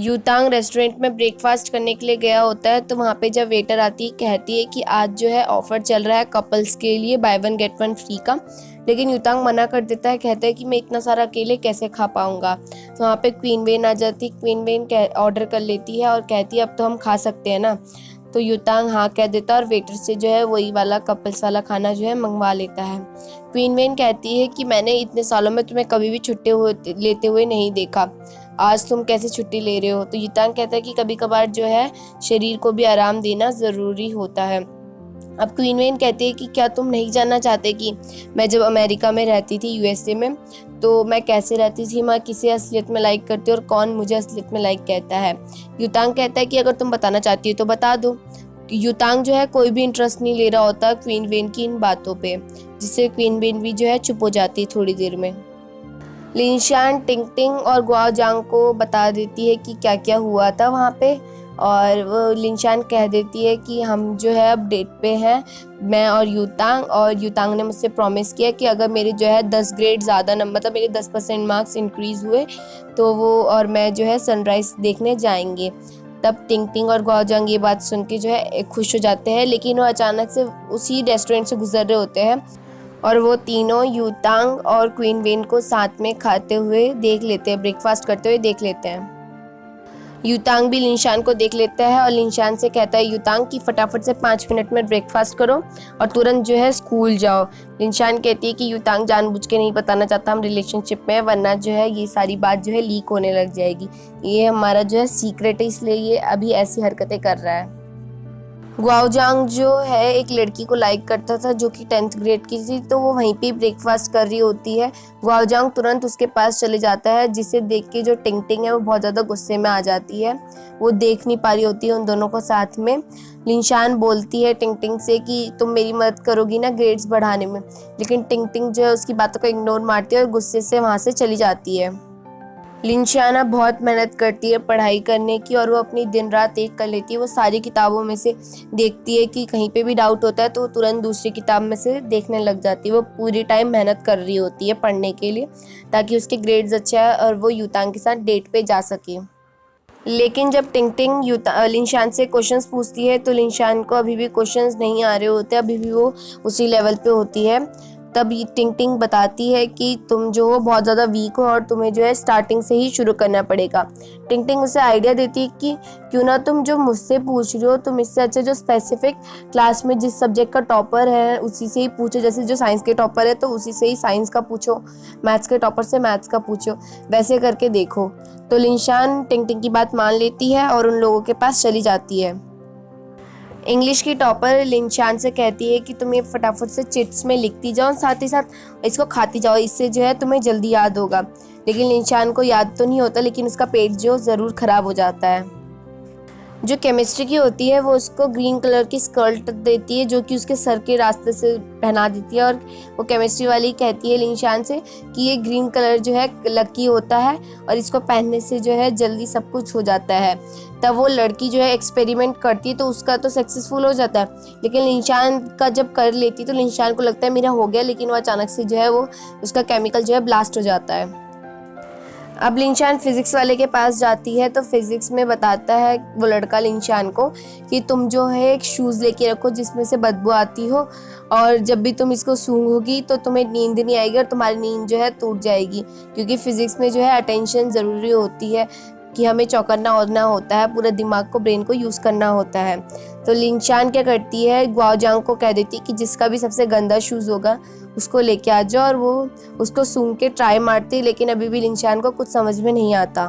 यूतांग restaurant में breakfast करने के लिए गया होता है, तो वहाँ पे जब वेटर आती है कहती है कि आज जो है ऑफर चल रहा है कपल्स के लिए, by one get one free का। लेकिन यूतांग मना कर देता है, कहता है कि मैं इतना सारा अकेले कैसे खा पाऊंगा। तो वहाँ पे क्वीन वेन आ जाती है। क्वीन वेन ऑर्डर कर लेती है और कहती है अब तो हम खा सकते हैं ना। तो यूतांग हाँ कह देता है और वेटर से जो है वही वाला कपल्स वाला खाना जो है मंगवा लेता है। क्वीन वेन कहती है कि मैंने इतने सालों में तुम्हें कभी भी छुट्टी लेते हुए नहीं देखा, आज तुम कैसे छुट्टी ले रहे हो। तो यूतांग कहता है कि कभी कभार जो है शरीर को भी आराम देना ज़रूरी होता है। अब क्वीन वेन कहती है कि क्या तुम नहीं जानना चाहते कि मैं जब अमेरिका में रहती थी, यूएसए में, तो मैं कैसे रहती थी, मैं किसे असलियत में लाइक करती हूँ और कौन मुझे असलियत में लाइक कहता है। यूतांग कहता है कि अगर तुम बताना चाहती हो तो बता दो। यूतांग जो है कोई भी इंटरेस्ट नहीं ले रहा होता क्वीन वेन की इन बातों पे, जिससे क्वीन वेन भी जो है चुप हो जाती है थोड़ी देर में। लिनशान टिंगटिंग और गुआओजांग को बता देती है कि क्या क्या हुआ था वहाँ पे, और वो लिनशान कह देती है कि हम जो है अब डेट पे हैं, मैं और यूतांग ने मुझसे प्रॉमिस किया कि अगर मेरे जो है 10 ग्रेड ज़्यादा नंबर, मतलब मेरे 10% मार्क्स इंक्रीज़ हुए तो वो और मैं जो है सनराइज़ देखने जाएंगे। तब टिंगटिंग और गुआओजांग ये बात सुन के जो है खुश हो जाते हैं, लेकिन वो अचानक से उसी रेस्टोरेंट से गुजर रहे होते हैं और वो तीनों यूतांग और क्वीन वेन को साथ में खाते हुए देख लेते हैं, ब्रेकफास्ट करते हुए देख लेते हैं। यूतांग भी लिनशान को देख लेता है और लिनशान से कहता है यूतांग कि फटाफट से 5 मिनट में ब्रेकफास्ट करो और तुरंत जो है स्कूल जाओ। लिनशान कहती है कि यूतांग जानबूझ के नहीं बताना चाहता हम रिलेशनशिप में हैं, वरना जो है ये सारी बात जो है लीक होने लग जाएगी, ये हमारा जो है सीक्रेट है, इसलिए ये अभी ऐसी हरकतें कर रहा है। गुआओजांग जो है एक लड़की को लाइक करता था जो कि 10th ग्रेड की थी, तो वो वहीं पे ब्रेकफास्ट कर रही होती है। गुआओजांग तुरंत उसके पास चले जाता है, जिसे देख के जो टिंगटिंग है वो बहुत ज़्यादा गुस्से में आ जाती है, वो देख नहीं पा रही होती है उन दोनों को साथ में। लिनशान बोलती है टिंगटिंग से कि तुम मेरी मदद करोगी ना ग्रेड्स बढ़ाने में, लेकिन टिंगटिंग जो है उसकी बातों को इग्नोर मारती है और गुस्से से वहाँ से चली जाती है। लिनशाना बहुत मेहनत करती है पढ़ाई करने की और वो अपनी दिन रात एक कर लेती है। वो सारी किताबों में से देखती है कि कहीं पे भी डाउट होता है तो वो तुरंत दूसरी किताब में से देखने लग जाती है। वो पूरी टाइम मेहनत कर रही होती है पढ़ने के लिए, ताकि उसके ग्रेड्स अच्छे आए और वो यूतांग के साथ डेट पे जा सके। लेकिन जब टिंगटिंग लिनशान से क्वेश्चंस पूछती है तो लिनशान को अभी भी क्वेश्चंस नहीं आ रहे होते, अभी भी वो उसी लेवल पे होती है। तब टिंगटिंग बताती है कि तुम जो हो बहुत ज़्यादा वीक हो और तुम्हें जो है स्टार्टिंग से ही शुरू करना पड़ेगा। टिंगटिंग उसे आइडिया देती है कि क्यों ना तुम जो मुझसे पूछ रहे हो तुम इससे अच्छा जो स्पेसिफिक क्लास में जिस सब्जेक्ट का टॉपर है उसी से ही पूछो, जैसे जो साइंस के टॉपर है तो उसी से ही साइंस का पूछो, मैथ्स के टॉपर से मैथ्स का पूछो, वैसे करके देखो। तो लिनशान टिंगटिंग की बात मान लेती है और उन लोगों के पास चली जाती है। इंग्लिश की टॉपर लिनशान से कहती है कि तुम ये फटाफट से चिट्स में लिखती जाओ, साथ ही साथ इसको खाती जाओ, इससे जो है तुम्हें जल्दी याद होगा। लेकिन लिनशान को याद तो नहीं होता, लेकिन उसका पेट जो ज़रूर ख़राब हो जाता है। जो केमिस्ट्री की होती है वो उसको ग्रीन कलर की स्कर्ट देती है जो कि उसके सर के रास्ते से पहना देती है, और वो केमिस्ट्री वाली कहती है लिनशान से कि ये ग्रीन कलर जो है लकी होता है और इसको पहनने से जो है जल्दी सब कुछ हो जाता है। तब वो लड़की जो है एक्सपेरिमेंट करती है तो उसका तो सक्सेसफुल हो जाता है, लेकिन लिनशान का जब कर लेती तो लिनशान को लगता है मेरा हो गया, लेकिन वो अचानक से जो है वो उसका केमिकल जो है ब्लास्ट हो जाता है। अब लिनशान फिज़िक्स वाले के पास जाती है तो फिज़िक्स में बताता है वो लड़का लिनशान को कि तुम जो है एक शूज़ लेके रखो जिसमें से बदबू आती हो, और जब भी तुम इसको सूंघोगी तो तुम्हें नींद नहीं आएगी और तुम्हारी नींद जो है टूट जाएगी, क्योंकि फ़िज़िक्स में जो है अटेंशन ज़रूरी होती है कि हमें चौकन्ना होना होता है, पूरे दिमाग को, ब्रेन को यूज़ करना होता है। तो लिनशान क्या करती है, गुआओजांग को कह देती है कि जिसका भी सबसे गंदा शूज़ होगा उसको लेके आ जाओ, और वो उसको सूंघ के ट्राई मारती है, लेकिन अभी भी लिनशान को कुछ समझ में नहीं आता।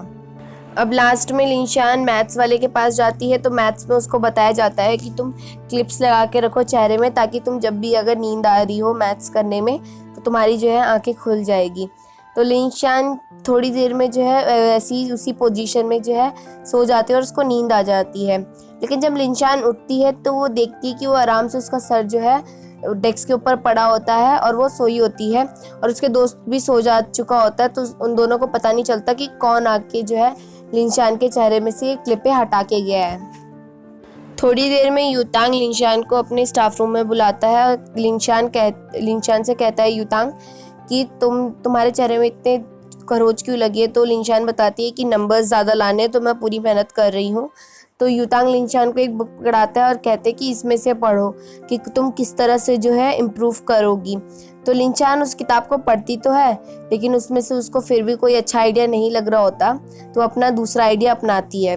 अब लास्ट में लिनशान मैथ्स वाले के पास जाती है तो मैथ्स में उसको बताया जाता है कि तुम क्लिप्स लगा के रखो चेहरे में, ताकि तुम जब भी अगर नींद आ रही हो मैथ्स करने में तो तुम्हारी जो है आंखें खुल जाएगी। तो लिनशान थोड़ी देर में जो है ऐसी उसी पोजीशन में जो है सो जाती है और उसको नींद आ जाती है। लेकिन जब लिनशान उठती है तो वो देखती है कि वो आराम से उसका सर जो है डेस्क के ऊपर पड़ा होता है और वो सोई होती है, और उसके दोस्त भी सो जा चुका होता है, तो उन दोनों को पता नहीं चलता कि कौन आके जो है लिनशान के चेहरे में से क्लिपें हटा के गया है। थोड़ी देर में यूतांग लिनशान को अपने स्टाफ रूम में बुलाता है। लिनशान से कहता है यूतांग कि तुम्हारे चेहरे में इतने खरोच क्यों लगी है। तो लिनशान बताती है कि नंबर्स ज़्यादा लाने हैं तो मैं पूरी मेहनत कर रही हूँ। तो यूतांग लिनशान को एक बुक पकड़ाता है और कहते हैं कि इसमें से पढ़ो कि तुम किस तरह से जो है इम्प्रूव करोगी। तो लिनशान उस किताब को पढ़ती तो है, लेकिन उसमें से उसको फिर भी कोई अच्छा आइडिया नहीं लग रहा होता, तो अपना दूसरा आइडिया अपनाती है।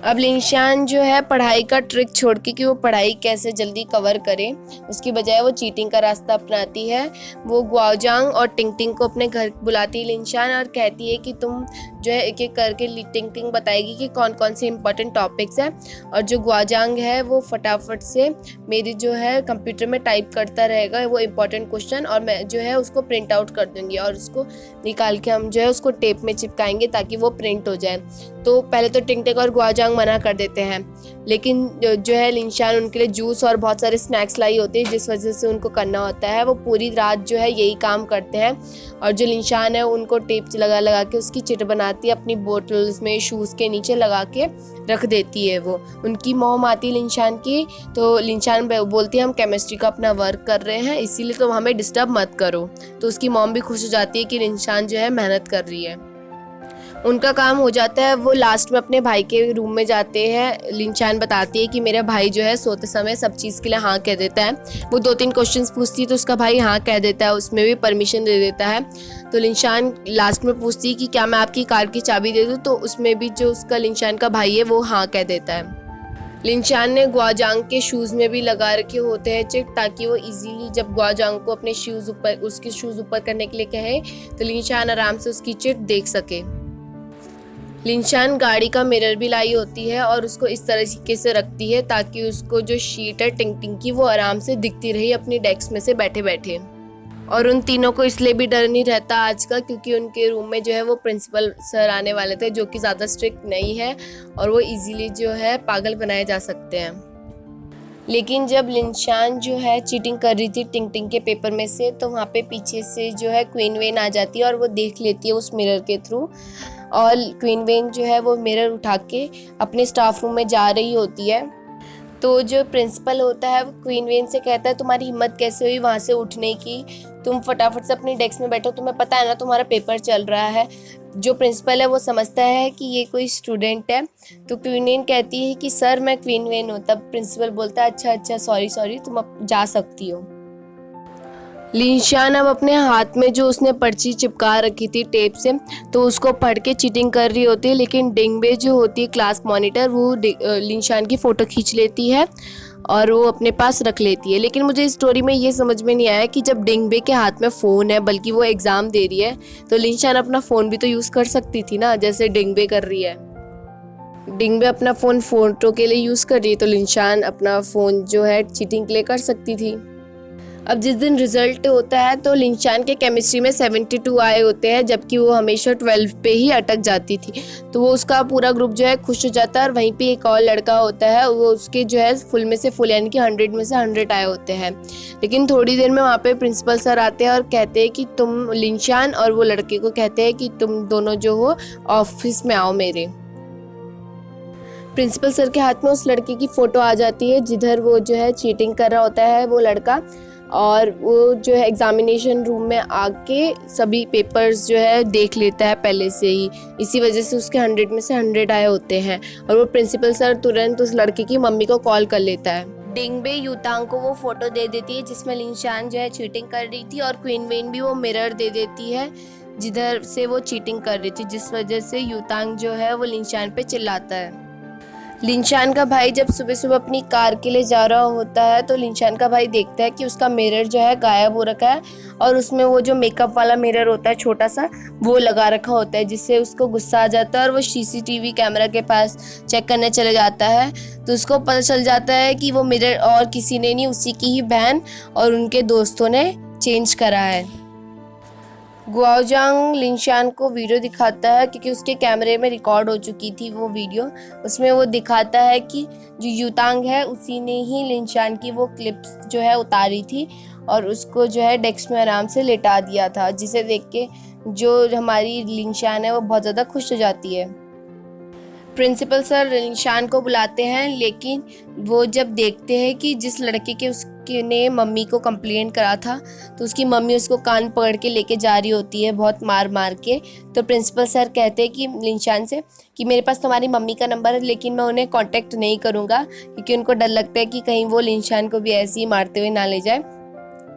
अब लिनशान जो है पढ़ाई का ट्रिक छोड़ के कि वो पढ़ाई कैसे जल्दी कवर करे, उसकी बजाय वो चीटिंग का रास्ता अपनाती है। वो गुआओजांग और टिंगटिंग को अपने घर बुलाती है लिनशान और कहती है कि तुम जो है एक एक करके टिंगटिंग बताएगी कि कौन कौन से इंपॉर्टेंट टॉपिक्स हैं, और जो गुआओजांग है वो फटाफट से मेरी जो है कंप्यूटर में टाइप करता रहेगा वो इंपॉर्टेंट क्वेश्चन, और मैं जो है उसको प्रिंट आउट कर दूंगी और उसको निकाल के हम जो है उसको टेप में चिपकाएंगे ताकि वो प्रिंट हो जाए। तो पहले तो टिंगटिंग और गुआओजांग मना कर देते हैं, लेकिन जो है लिनशान उनके लिए जूस और बहुत सारे स्नैक्स लाई होती है जिस वजह से उनको करना होता है। वो पूरी रात जो है यही काम करते हैं, और जो लिनशान है उनको टेप लगा लगा के उसकी चिट बनाती है, अपनी बोतल्स में शूज़ के नीचे लगा के रख देती है। वो उनकी मॉम आती है लिनशान की, तो लिनशान बोलती है हम केमिस्ट्री का अपना वर्क कर रहे हैं इसीलिए तो हमें डिस्टर्ब मत करो। तो उसकी मॉम भी खुश हो जाती है कि लिनशान जो है मेहनत कर रही है। उनका काम हो जाता है, वो लास्ट में अपने भाई के रूम में जाते हैं। लिनशान बताती है कि मेरा भाई जो है सोते समय सब चीज़ के लिए हाँ कह देता है। वो 2-3 क्वेश्चंस पूछती है तो उसका भाई हाँ कह देता है, उसमें भी परमिशन दे देता है। तो लिनशान लास्ट में पूछती है कि क्या मैं आपकी कार की चाबी दे दूँ, तो उसमें भी जो उसका लिनशान का भाई है वो हाँ कह देता है। लिनशान ने गुआओजांग के शूज़ में भी लगा रखे होते हैं चिट, ताकि वो इजीली जब गुआओजांग को अपने उसके शूज़ ऊपर करने के लिए कहे तो लिनशान आराम से उसकी चिट देख सके। लिनशान गाड़ी का मिरर भी लाई होती है और उसको इस तरीके से रखती है ताकि उसको जो शीट है टिंगटिंग की वो आराम से दिखती रही अपनी डेस्क में से बैठे बैठे। और उन तीनों को इसलिए भी डर नहीं रहता आज का, क्योंकि उनके रूम में जो है वो प्रिंसिपल सर आने वाले थे जो कि ज़्यादा स्ट्रिक्ट नहीं है और वो इजीली जो है पागल बनाए जा सकते हैं। लेकिन जब लिनशान जो है चीटिंग कर रही थी टिंगटिंग के पेपर में से, तो वहाँ पे पीछे से जो है क्वीन वेन आ जाती है और वो देख लेती है उस मिरर के थ्रू, और क्वीन वेन जो है वो मिरर उठा के अपने स्टाफ रूम में जा रही होती है। तो जो प्रिंसिपल होता है वो क्वीन वेन से कहता है तुम्हारी हिम्मत कैसे हुई वहाँ से उठने की, तुम फटाफट से अपनी डेस्क में बैठो, तुम्हें पता है ना तुम्हारा पेपर चल रहा है। जो प्रिंसिपल है वो समझता है कि ये कोई स्टूडेंट है, तो क्वीन वेन कहती है कि सर मैं क्वीन वेन हूँ। तब प्रिंसिपल बोलता है अच्छा सॉरी तुम अब जा सकती हो। लिनशान अब अपने हाथ में जो उसने पर्ची चिपका रखी थी टेप से, तो उसको पढ़ के चीटिंग कर रही होती है, लेकिन डिंगबे जो होती है क्लास मॉनिटर वो लिनशान की फ़ोटो खींच लेती है और वो अपने पास रख लेती है। लेकिन मुझे इस स्टोरी में ये समझ में नहीं आया कि जब डिंगबे के हाथ में फ़ोन है, बल्कि वो एग्ज़ाम दे रही है, तो लिनशान अपना फ़ोन भी तो यूज़ कर सकती थी ना, जैसे डिंगबे कर रही है। डिंगबे अपना फ़ोन फ़ोटो के लिए यूज़ कर रही है, तो लिनशान अपना फ़ोन जो है चीटिंग के लिए कर सकती थी। अब जिस दिन रिजल्ट होता है तो लिनशान के केमिस्ट्री में 72 आए होते हैं, जबकि वो हमेशा 12 पे ही अटक जाती थी। तो वो उसका पूरा ग्रुप जो है खुश हो जाता है, और वहीं पे एक और लड़का होता है वो उसके जो है फुल में से फुल यानी कि 100 में से 100 आए होते हैं। लेकिन थोड़ी देर में वहाँ पे प्रिंसिपल सर आते हैं और कहते हैं कि तुम लिनशान और वो लड़के को कहते हैं कि तुम दोनों जो हो ऑफिस में आओ मेरे। प्रिंसिपल सर के हाथ में उस लड़के की फ़ोटो आ जाती है जिधर वो जो है चीटिंग कर रहा होता है वो लड़का, और वो जो है एग्जामिनेशन रूम में आके सभी पेपर्स जो है देख लेता है पहले से ही। इसी वजह से उसके 100 में से 100 आए होते हैं, और वो प्रिंसिपल सर तुरंत उस लड़के की मम्मी को कॉल कर लेता है। डिंगबे यूतांग को वो फ़ोटो दे देती है जिसमें लिनशान जो है चीटिंग कर रही थी, और क्वीन वेन भी वो मिरर दे देती है जिधर से वो चीटिंग कर रही थी, जिस वजह से यूतांग जो है वो लिनशान पे चिल्लाता है। लिनशान का भाई जब सुबह सुबह अपनी कार के लिए जा रहा होता है, तो लिनशान का भाई देखता है कि उसका मिरर जो है गायब हो रखा है, और उसमें वो जो मेकअप वाला मिरर होता है छोटा सा वो लगा रखा होता है, जिससे उसको गुस्सा आ जाता है और वो सीसीटीवी कैमरा के पास चेक करने चले जाता है। तो उसको पता चल जाता है कि वो मिरर और किसी ने नहीं, उसी की ही बहन और उनके दोस्तों ने चेंज करा है। गुआओजांग लिनशान को वीडियो दिखाता है क्योंकि उसके कैमरे में रिकॉर्ड हो चुकी थी वो वीडियो। उसमें वो दिखाता है कि जो यूतांग है उसी ने ही लिनशान की वो क्लिप्स जो है उतारी थी और उसको जो है डेस्क में आराम से लेटा दिया था, जिसे देख के जो हमारी लिनशान है वो बहुत ज़्यादा खुश हो जाती है। प्रिंसिपल सर लिंशान को बुलाते हैं, लेकिन वो जब देखते हैं कि जिस लड़के के उसके ने मम्मी को कंप्लेंट करा था, तो उसकी मम्मी उसको कान पकड़ के लेके जा रही होती है बहुत मार मार के। तो प्रिंसिपल सर कहते हैं कि लिंशान से कि मेरे पास तुम्हारी मम्मी का नंबर है, लेकिन मैं उन्हें कांटेक्ट नहीं करूँगा, क्योंकि उनको डर लगता है कि कहीं वो लिंशान को भी ऐसे ही मारते हुए ना ले जाए।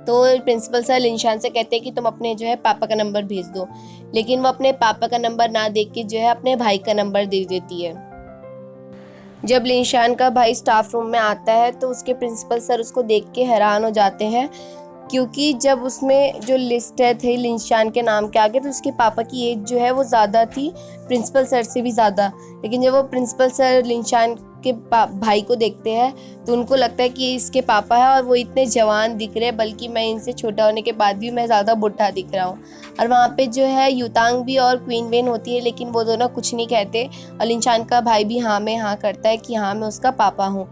तो प्रिंसिपल सर लिंशान से कहते हैं कि तुम अपने जो है पापा का नंबर भेज दो, लेकिन वो अपने पापा का नंबर ना देख के जो है अपने भाई का नंबर दे देती है। जब लिंशान का भाई स्टाफ रूम में आता है तो उसके प्रिंसिपल सर उसको देख के हैरान हो जाते हैं, क्योंकि जब उसमें जो लिस्ट है थी लिंशान के नाम के आगे, तो उसके पापा की एज जो है वो ज़्यादा थी, प्रिंसिपल सर से भी ज़्यादा। लेकिन जब वो प्रिंसिपल सर लिंशान के भाई को देखते हैं तो उनको लगता है कि इसके पापा है और वो इतने जवान दिख रहे हैं, बल्कि मैं इनसे छोटा होने के बाद भी मैं ज़्यादा बुढ़ा दिख रहा हूँ। और वहाँ पे जो है युतांग भी और क्वीन वेन होती है, लेकिन वो दोनों कुछ नहीं कहते, और लिंशान का भाई भी हाँ में हाँ करता है कि हाँ मैं उसका पापा हूँ।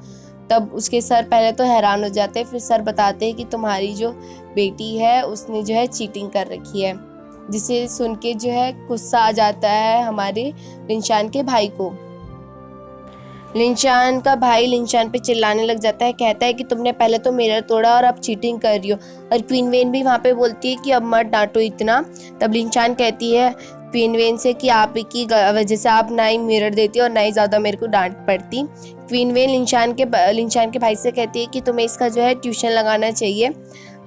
तब उसके सर पहले तो हैरान हो जाते हैं, फिर सर बताते हैं कि तुम्हारी जो बेटी है उसने जो है चीटिंग कर रखी है, जिसे सुन के जो है गुस्सा आ जाता है हमारे लिंशान के भाई को। लिंशान का भाई लिंशान पे चिल्लाने लग जाता है, कहता है कि तुमने पहले तो मिरर तोड़ा और अब चीटिंग कर रही हो। और क्वीन वेन भी वहाँ पे बोलती है कि अब मत डांटो इतना। तब लिंशान कहती है क्वीन वेन से कि आप की वजह से आप ना ही मिरर देती और ना ही ज़्यादा मेरे को डांट पड़ती। क्वीन वेन लिंशान के भाई से कहती है कि तुम्हें इसका जो है ट्यूशन लगाना चाहिए,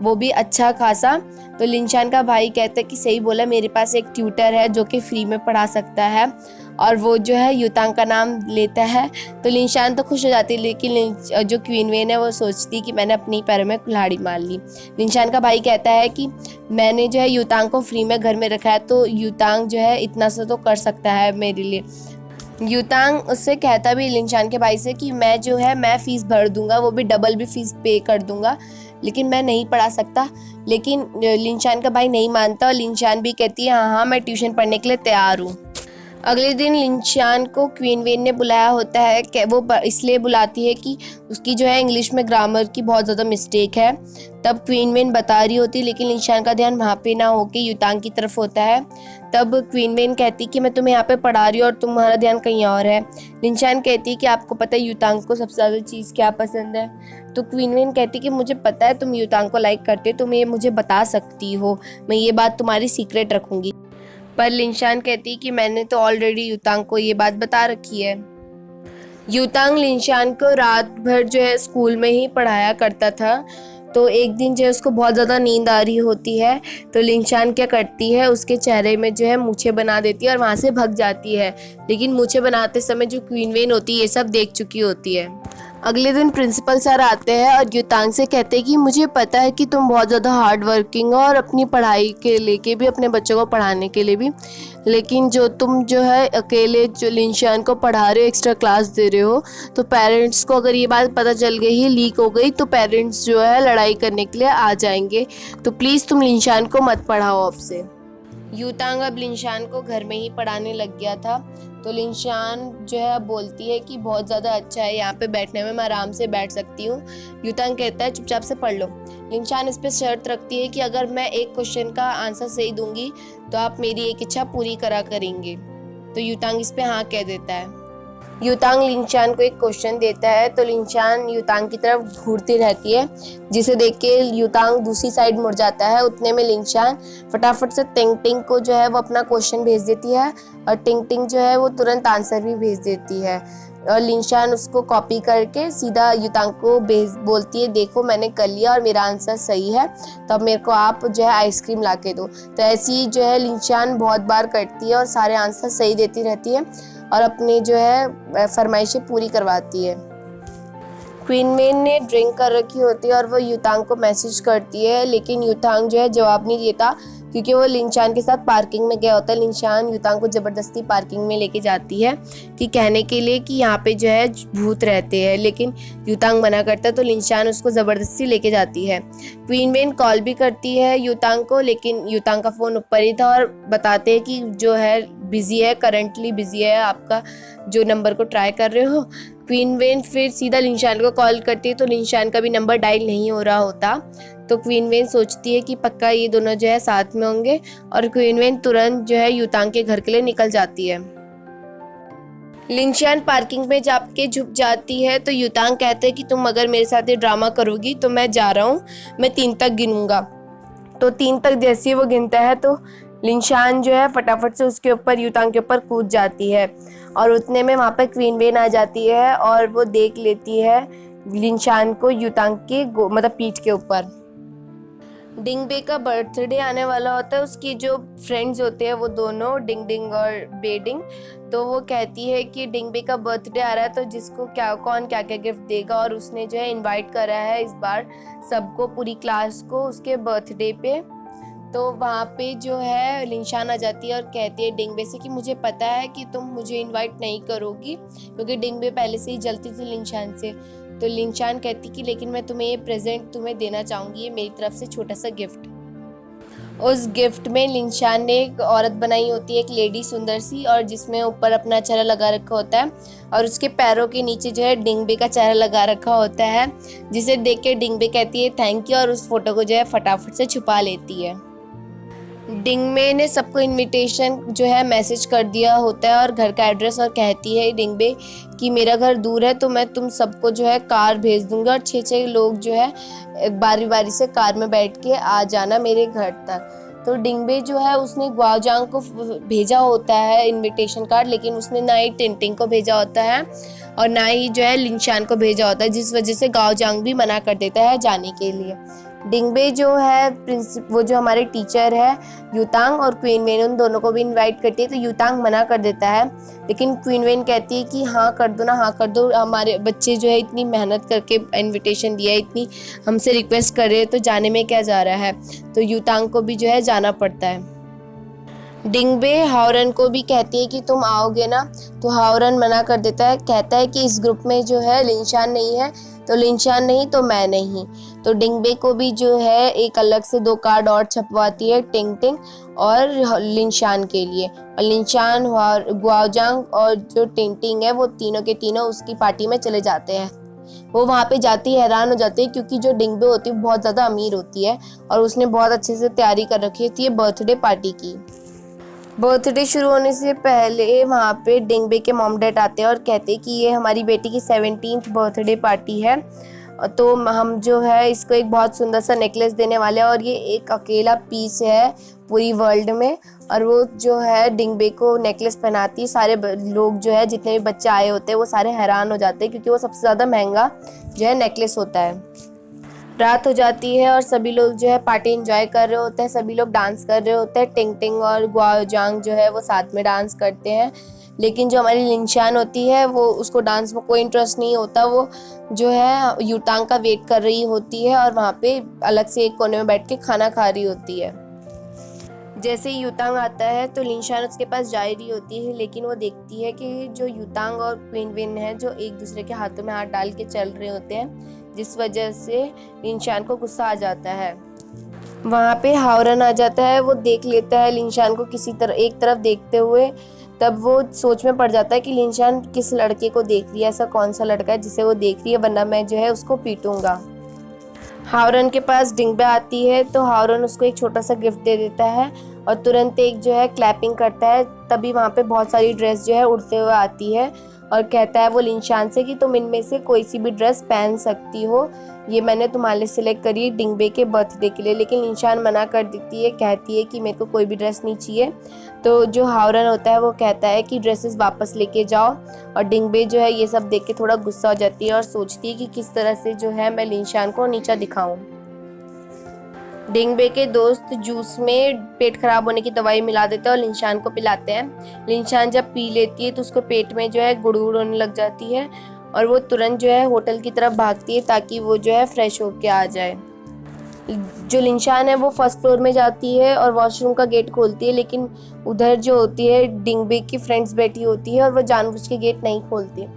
वो भी अच्छा खासा। तो लिंशान का भाई कहता है कि सही बोला, मेरे पास एक ट्यूटर है जो कि फ्री में पढ़ा सकता है, और वो जो है युतांग का नाम लेता है। तो लिंशान तो खुश हो जाती है, लेकिन जो क्वीन वेन है वो सोचती है कि मैंने अपनी पैरों में कुल्हाड़ी मार ली। लिंशान का भाई कहता है कि मैंने जो है युतांग को फ्री में घर में रखा है, तो युतांग जो है इतना सा तो कर सकता है मेरे लिए। युतांग उससे कहता भी लिंशान के भाई से कि मैं जो है मैं फ़ीस भर दूंगा, वो भी डबल भी फ़ीस पे कर दूंगा, लेकिन मैं नहीं पढ़ा सकता। लेकिन लिंशान का भाई नहीं मानता, और लिंशान भी कहती है हाँ हाँ मैं ट्यूशन पढ़ने के लिए तैयार हूँ। अगले दिन लिंशान को क्वीन वेन ने बुलाया होता है, कि वो इसलिए बुलाती है कि उसकी जो है इंग्लिश में ग्रामर की बहुत ज़्यादा मिस्टेक है। तब क्वीन वेन बता रही होती, लेकिन लिंशान का ध्यान वहाँ पे ना होके युतांग की तरफ होता है। तब क्वीन वेन कहती कि मैं तुम्हें यहाँ पे पढ़ा रही हूँ और तुम्हारा ध्यान कहीं और है। लिंशान कहती कि आपको पता है युतांग को सबसे ज़्यादा चीज़ क्या पसंद है। तो क्वीन वेन कहती कि मुझे पता है तुम युतांग को लाइक करते हो, तुम ये मुझे बता सकती हो, मैं ये बात तुम्हारी सीक्रेट रखूँगी। पर लिंशान कहती कि मैंने तो ऑलरेडी युतांग को ये बात बता रखी है। युतांग लिंशान को रात भर जो है स्कूल में ही पढ़ाया करता था। तो एक दिन जो है उसको बहुत ज़्यादा नींद आ रही होती है, तो लिंशान क्या करती है उसके चेहरे में जो है मूछें बना देती है और वहाँ से भाग जाती है। लेकिन मूछें बनाते समय जो क्वीन वेन होती है ये सब देख चुकी होती है। अगले दिन प्रिंसिपल सर आते हैं और युतांग से कहते हैं कि मुझे पता है कि तुम बहुत ज़्यादा हार्ड वर्किंग हो और अपनी पढ़ाई के लेके भी, अपने बच्चों को पढ़ाने के लिए भी, लेकिन जो तुम जो है अकेले जो लिंशान को पढ़ा रहे हो, एक्स्ट्रा क्लास दे रहे हो, तो पेरेंट्स को अगर ये बात पता चल गई है, लीक हो गई, तो पेरेंट्स जो है लड़ाई करने के लिए आ जाएंगे। तो प्लीज़ तुम लिंशान को मत पढ़ाओ अब से। युतांग अब लिंशान को घर में ही पढ़ाने लग गया था। तो लिंशान जो है अब बोलती है कि बहुत ज़्यादा अच्छा है, यहाँ पे बैठने में मैं आराम से बैठ सकती हूँ। युतांग कहता है चुपचाप से पढ़ लो। लिंशान इस पर शर्त रखती है कि अगर मैं एक क्वेश्चन का आंसर सही दूंगी तो आप मेरी एक इच्छा पूरी करा करेंगे। तो युतांग इस पर हाँ कह देता है। युतांग लिंशान को एक क्वेश्चन देता है, तो लिंशान युतांग की तरफ घूरती रहती है, जिसे देख के युतांग दूसरी साइड मुड़ जाता है। उतने में लिंशान फटाफट से टिंग टिंग को जो है वो अपना क्वेश्चन भेज देती है, और टिंग टिंग जो है वो तुरंत आंसर भी भेज देती है। और लिंशान उसको कॉपी करके सीधा युतांग को बोलती है देखो मैंने कर लिया और मेरा आंसर सही है, तो अब मेरे को आप जो है आइसक्रीम ला के दो। तो ऐसी जो है लिंशान बहुत बार करती है और सारे आंसर सही देती रहती है और अपनी जो है फरमाइशें पूरी करवाती है। क्वीन वेन ने ड्रिंक कर रखी होती है और वो युतांग को मैसेज करती है, लेकिन युतांग जो है जवाब नहीं देता, क्योंकि वो लिंशान के साथ पार्किंग में गया होता है। लिंशान युतांग को ज़बरदस्ती पार्किंग में लेके जाती है कि कहने के लिए कि यहाँ पे जो है भूत रहते हैं, लेकिन युतांग मना करता है, तो लिंशान उसको ज़बरदस्ती लेके जाती है। क्वीन वेन कॉल भी करती है युतांग को, लेकिन युतांग का फ़ोन ऊपर ही था और बताते हैं कि जो है बिज़ी है, करंटली बिज़ी है, आपका जो नंबर को ट्राई कर रहे हो। क्वीन वेन फिर सीधा लिंशान को कॉल करती है, तो लिंशान का भी नंबर डायल नहीं हो रहा होता। तो क्वीन वेन सोचती है कि पक्का ये दोनों जो है साथ में होंगे, और क्वीन वेन तुरंत जो है युतांग के घर के लिए निकल जाती है। लिनशान पार्किंग में जाके झुक जाती है तो युतांग कहते हैं कि तुम अगर मेरे साथ ये ड्रामा करोगी तो मैं जा रहा हूँ, मैं 3 तक गिनूंगा। तो 3 तक जैसे ही वो गिनता है तो लिनशान जो है फटाफट से उसके ऊपर, युतांग के ऊपर कूद जाती है और उतने में वहाँ पे क्वीन वेन आ जाती है और वो देख लेती है लिनशान को युतांग के मतलब पीठ के ऊपर। डिंगबे का बर्थडे आने वाला होता है। उसकी जो फ्रेंड्स होते हैं वो दोनों, डिंग डिंग और बेडिंग, तो वो कहती है कि डिंगबे का बर्थडे आ रहा है तो जिसको कौन क्या क्या गिफ्ट देगा, और उसने जो है इनवाइट करा है इस बार सबको, पूरी क्लास को उसके बर्थडे पे। तो वहाँ पे जो है लिनशान आ जाती है और कहती है डिंगबे से कि मुझे पता है कि तुम मुझे इनवाइट नहीं करोगी, क्योंकि डिंगबे पहले से ही जलती थी लिनशान से। तो लिनशान कहती कि लेकिन मैं तुम्हें ये प्रेजेंट तुम्हें देना चाहूँगी, ये मेरी तरफ से छोटा सा गिफ्ट। उस गिफ्ट में लिनशान ने एक औरत बनाई होती है, एक लेडी सुंदर सी, और जिसमें ऊपर अपना चेहरा लगा रखा होता है और उसके पैरों के नीचे जो है डिंगबे का चेहरा लगा रखा होता है, जिसे देख के डिंगबे कहती है थैंक यू और उस फोटो को जो है फटाफट से छुपा लेती है। डिंगबे ने सबको इनविटेशन जो है मैसेज कर दिया होता है और घर का एड्रेस, और कहती है डिंगबे कि मेरा घर दूर है तो मैं तुम सबको जो है कार भेज दूंगा और 6 लोग जो है बारी बारी से कार में बैठ के आ जाना मेरे घर तक। तो डिंगबे जो है उसने ग्वाओजांग को भेजा होता है इनविटेशन कार्ड, लेकिन उसने ना ही टिंटिंग को भेजा होता है और ना ही जो है लिनशान को भेजा होता है, जिस वजह से ग्वाओजांग भी मना कर देता है जाने के लिए। डिंगबे जो है वो जो हमारे टीचर है युतांग और क्वीन वेन, उन दोनों को भी इनवाइट करती है। तो युतांग मना कर देता है, लेकिन क्वीन वेन कहती है कि हाँ कर दो ना, हाँ कर दो, हमारे बच्चे जो है इतनी मेहनत करके इनविटेशन दिया है, इतनी हमसे रिक्वेस्ट कर रहे हैं, तो जाने में क्या जा रहा है। तो युतांग को भी जो है जाना पड़ता है। डिंगबे हाओरन को भी कहती है कि तुम आओगे ना, तो हाओरन मना कर देता है, कहता है कि इस ग्रुप में जो है लिनशान नहीं है, तो लिनशान नहीं तो मैं नहीं। तो डिंगबे को भी जो है एक अलग से 2 कार्ड और छपवाती है, टिंग टिंग और लिनशान के लिए। और लिनशान, ग्वाओजांग और जो टिंग टिंग है वो तीनों के तीनों उसकी पार्टी में चले जाते हैं। वो वहाँ पे जाती है हैरान हो जाती है, क्योंकि जो डिंगबे होती है बहुत ज़्यादा अमीर होती है और उसने बहुत अच्छे से तैयारी कर रखी होती है बर्थडे पार्टी की। बर्थडे शुरू होने से पहले वहाँ पे डिंगबे के मॉम डैड आते हैं और कहते हैं कि ये हमारी बेटी की 17th बर्थडे पार्टी है, तो हम जो है इसको एक बहुत सुंदर सा नेकलेस देने वाले हैं, और ये एक अकेला पीस है पूरी वर्ल्ड में। और वो जो है डिंगबे को नेकलेस पहनाती है। सारे लोग जो है जितने भी बच्चे आए होते हैं वो सारे हैरान हो जाते हैं, क्योंकि वो सबसे ज़्यादा महंगा जो है नेकलेस होता है। रात हो जाती है और सभी लोग जो है पार्टी एंजॉय कर रहे होते हैं, सभी लोग डांस कर रहे होते हैं। टिंग टिंग और ग्वाओजांग जो है वो साथ में डांस करते हैं, लेकिन जो हमारी लिनशान होती है वो उसको डांस में कोई इंटरेस्ट नहीं होता। वो जो है युतांग का वेट कर रही होती है और वहाँ पे अलग से एक कोने में बैठ के खाना खा रही होती है। जैसे ही युतांग आता है तो लिनशान उसके पास जा रही होती है, लेकिन वो देखती है कि जो युतांग और क्वीन वेन है जो एक दूसरे के हाथों में हाथ डाल के चल रहे होते हैं, जिस वजह से लिनशान को गुस्सा आ जाता है। वहाँ पे हाओरन आ जाता है, वो देख लेता है लिनशान को किसी तरह एक तरफ देखते हुए। तब वो सोच में पड़ जाता है कि लिनशान किस लड़के को देख रही है, ऐसा कौन सा लड़का है जिसे वो देख रही है, वरना मैं जो है उसको पीटूंगा। हाओरन के पास डिंगबे आती है तो हाओरन उसको एक छोटा सा गिफ्ट दे देता है और तुरंत एक जो है क्लैपिंग करता है। तभी वहाँ पे बहुत सारी ड्रेस जो है उड़ते हुए आती है और कहता है वो लिनशान से कि तुम इनमें से कोई सी भी ड्रेस पहन सकती हो, ये मैंने तुम्हारे लिए सिलेक्ट करी है डिंगबे के बर्थडे के लिए। लेकिन लिनशान मना कर देती है, कहती है कि मेरे को कोई भी ड्रेस नहीं चाहिए। तो जो हाओरन होता है वो कहता है कि ड्रेसेस वापस लेके जाओ, और डिंगबे जो है ये सब देख के थोड़ा गुस्सा हो जाती है और सोचती है कि किस तरह से जो है मैं लिनशान को नीचा दिखाऊं। डिंगबे के दोस्त जूस में पेट खराब होने की दवाई मिला देते हैं और लिनशान को पिलाते हैं। लिनशान जब पी लेती है तो उसको पेट में जो है गुड़गुड़ होने लग जाती है और वो तुरंत जो है होटल की तरफ भागती है ताकि वो जो है फ्रेश होके आ जाए। जो लिनशान है वो फर्स्ट फ्लोर में जाती है और वॉशरूम का गेट खोलती है, लेकिन उधर जो होती है डिंगबे की फ्रेंड्स बैठी होती है और वो जानबूझ के गेट नहीं खोलती।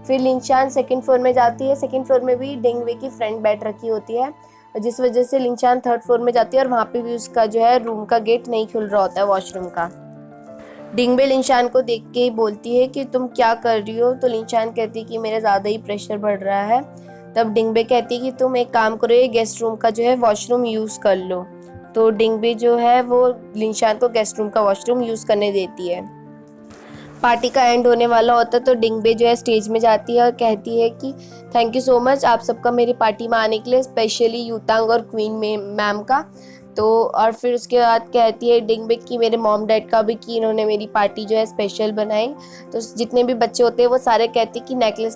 फिर लिनशान सेकंड फ्लोर में जाती है, सेकंड फ्लोर में भी डिंगबे की फ्रेंड बैठ रखी होती है, जिस वजह से लिनशान थर्ड फ्लोर में जाती है और वहाँ पे भी उसका जो है रूम का गेट नहीं खुल रहा होता है वॉशरूम का। डिंगबे लिनशान को देख के ही बोलती है कि तुम क्या कर रही हो, तो लिनशान कहती है कि मेरा ज़्यादा ही प्रेशर बढ़ रहा है। तब डिंगबे कहती है कि तुम एक काम करो, ये गेस्ट रूम का जो है वॉशरूम यूज़ कर लो। तो डिंगबे जो है वो लिनशान को गेस्ट रूम का वॉशरूम यूज़ करने देती है। पार्टी का एंड होने वाला होता है तो डिंगबे जो है स्टेज में जाती है और कहती है कि थैंक यू सो मच आप सबका मेरी पार्टी में आने के लिए, स्पेशली यूतांग और क्वीन मैम का। तो और फिर उसके बाद कहती है डिंगबे कि मेरे मॉम डैड का भी कि इन्होंने मेरी पार्टी जो है स्पेशल बनाई। तो जितने भी बच्चे होते हैं वो सारे कहते हैं कि नेकलेस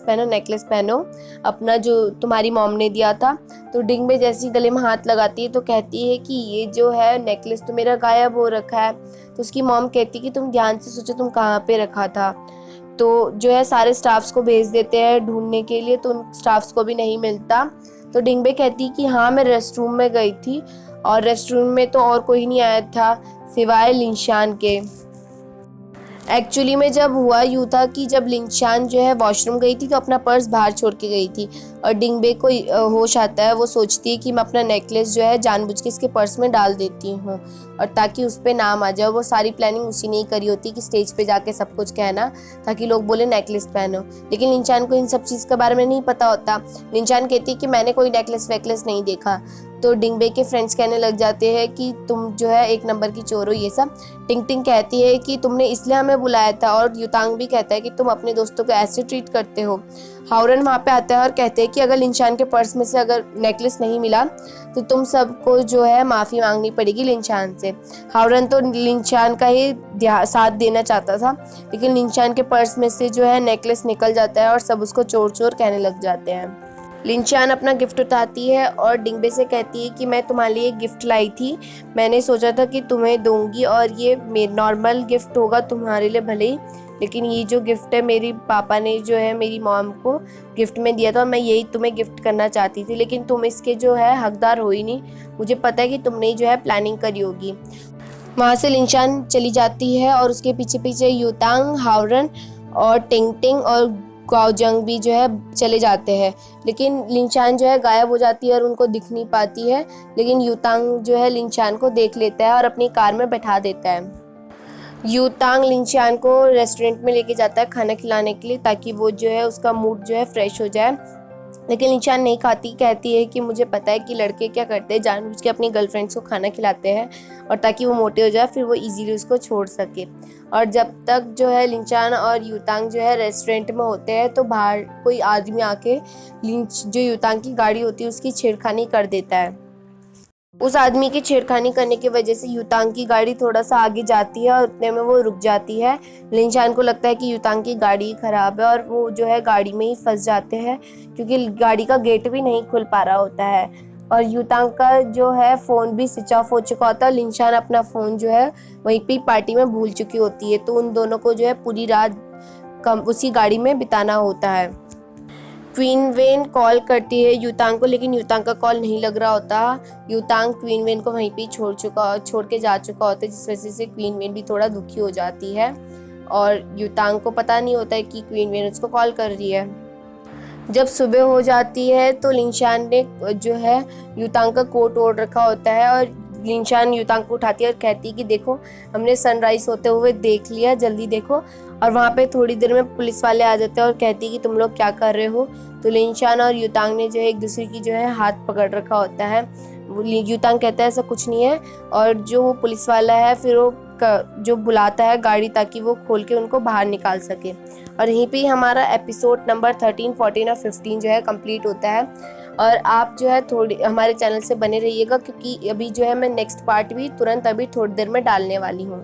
पहनो अपना जो तुम्हारी मॉम ने दिया था। तो डिंगबे जैसी गले में हाथ लगाती है तो कहती है कि ये जो है नेकलेस तो मेरा गायब हो रखा है। तो उसकी मॉम कहती है कि तुम ध्यान से सोचो तुम कहाँ पे रखा था। तो जो है सारे स्टाफ्स को भेज देते हैं ढूंढने के लिए, तो उन स्टाफ्स को भी नहीं मिलता। तो डिंगबे कहती है कि हाँ मैं रेस्ट रूम में गई थी और रेस्ट रूम में तो और कोई नहीं आया था सिवाय लिंशान के। एक्चुअली में जब हुआ यूँ था कि जब लिंशान जो है वॉशरूम गई थी तो अपना पर्स बाहर छोड़ के गई थी और डिंगबे को होश आता है। वो सोचती है कि मैं अपना नेकलेस जो है जानबूझ के इसके पर्स में डाल देती हूँ और ताकि उस पर नाम आ जाए। वो सारी प्लानिंग उसी ने ही करी होती कि स्टेज पे जाके सब कुछ कहना ताकि लोग बोले नेकलेस पहनो। लेकिन लिंशान को इन सब चीज़ के बारे में नहीं पता होता। लिंशान कहती है कि मैंने कोई नेकलेस वेकलेस नहीं देखा। तो डिंगबे के फ्रेंड्स कहने लग जाते हैं कि तुम जो है एक नंबर की चोर हो ये सब। टिंग टिंग कहती है कि तुमने इसलिए हमें बुलाया था और यूतांग भी कहता है कि तुम अपने दोस्तों को ऐसे ट्रीट करते हो। हावरन वहाँ पे आता है और कहते हैं कि अगर लिंशान के पर्स में से अगर नेकलेस नहीं मिला तो तुम सबको जो है माफ़ी मांगनी पड़ेगी लिंशान से। हावरन तो लिंशान का ही साथ देना चाहता था लेकिन लिंशान के पर्स में से जो है नेकलेस निकल जाता है और सब उसको चोर चोर कहने लग जाते हैं। लिंशान अपना गिफ्ट उठाती है और डिंगबे से कहती है कि मैं तुम्हारे लिए गिफ्ट लाई थी, मैंने सोचा था कि तुम्हें दूंगी और ये नॉर्मल गिफ्ट होगा तुम्हारे लिए भले ही, लेकिन ये जो गिफ्ट है मेरी पापा ने जो है मेरी मॉम को गिफ्ट में दिया था और मैं यही तुम्हें गिफ्ट करना चाहती थी, लेकिन तुम इसके जो है हकदार हो ही नहीं। मुझे पता है कि तुमने ही जो है प्लानिंग करी होगी। वहाँ से लिंशान चली जाती है और उसके पीछे पीछे यूतांग, हावरन और टिंग टिंग और गाओजंग भी जो है चले जाते हैं। लेकिन लिंशान जो है गायब हो जाती है और उनको दिख नहीं पाती है। लेकिन यूतांग जो है लिंशान को देख लेता है और अपनी कार में बैठा देता है। यूतांग लिंशान को रेस्टोरेंट में लेके जाता है खाना खिलाने के लिए ताकि वो जो है उसका मूड जो है फ्रेश हो जाए। लेकिन लिंशान नहीं खाती, कहती है कि मुझे पता है कि लड़के क्या करते हैं, जानबूझ के अपनी गर्लफ्रेंड्स को खाना खिलाते हैं और ताकि वो मोटे हो जाए फिर वो इजीली उसको छोड़ सके। और जब तक जो है लिंशान और यूतांग जो है रेस्टोरेंट में होते हैं तो बाहर कोई आदमी आके जो यूतांग की गाड़ी होती है उसकी छेड़खानी कर देता है। उस आदमी की छेड़खानी करने की वजह से यूतांग की गाड़ी थोड़ा सा आगे जाती है और उतने में वो रुक जाती है। लिंशान को लगता है कि यूतांग की गाड़ी खराब है और वो जो है गाड़ी में ही फंस जाते हैं क्योंकि गाड़ी का गेट भी नहीं खुल पा रहा होता है और यूतांग का जो है फ़ोन भी स्विच ऑफ हो चुका होता है। लिंशान अपना फ़ोन जो है वहीं पे पार्टी में भूल चुकी होती है तो उन दोनों को जो है पूरी रात उसी गाड़ी में बिताना होता है। क्वीन वेन कॉल करती है यूतांग को लेकिन यूतांग का कॉल नहीं लग रहा होता। यूतांग क्वीन वेन को वहीं पे छोड़ के जा चुका होता है जिस वजह से क्वीन वेन भी थोड़ा दुखी हो जाती है और यूतांग को पता नहीं होता है कि क्वीन वेन उसको कॉल कर रही है। जब सुबह हो जाती है तो लिंशान ने जो है यूतांग का कोट ओढ़ रखा होता है और लिंशान यूतांग को उठाती है और कहती है कि देखो हमने सनराइज होते हुए देख लिया, जल्दी देखो। और वहाँ पे थोड़ी देर में पुलिस वाले आ जाते हैं और कहती है कि तुम लोग क्या कर रहे हो। तो लिंशान और यूतांग ने जो है एक दूसरे की जो है हाथ पकड़ रखा होता है। यूतांग कहता है ऐसा कुछ नहीं है और जो वो पुलिस वाला है फिर वो जो बुलाता है गाड़ी ताकि वो खोल के उनको बाहर निकाल सके। और यहीं पे हमारा एपिसोड नंबर 13, 14 और 15 जो है कंप्लीट होता है। और आप जो है थोड़ी हमारे चैनल से बने रहिएगा क्योंकि अभी जो है मैं नेक्स्ट पार्ट भी तुरंत अभी थोड़ी देर में डालने वाली हूँ।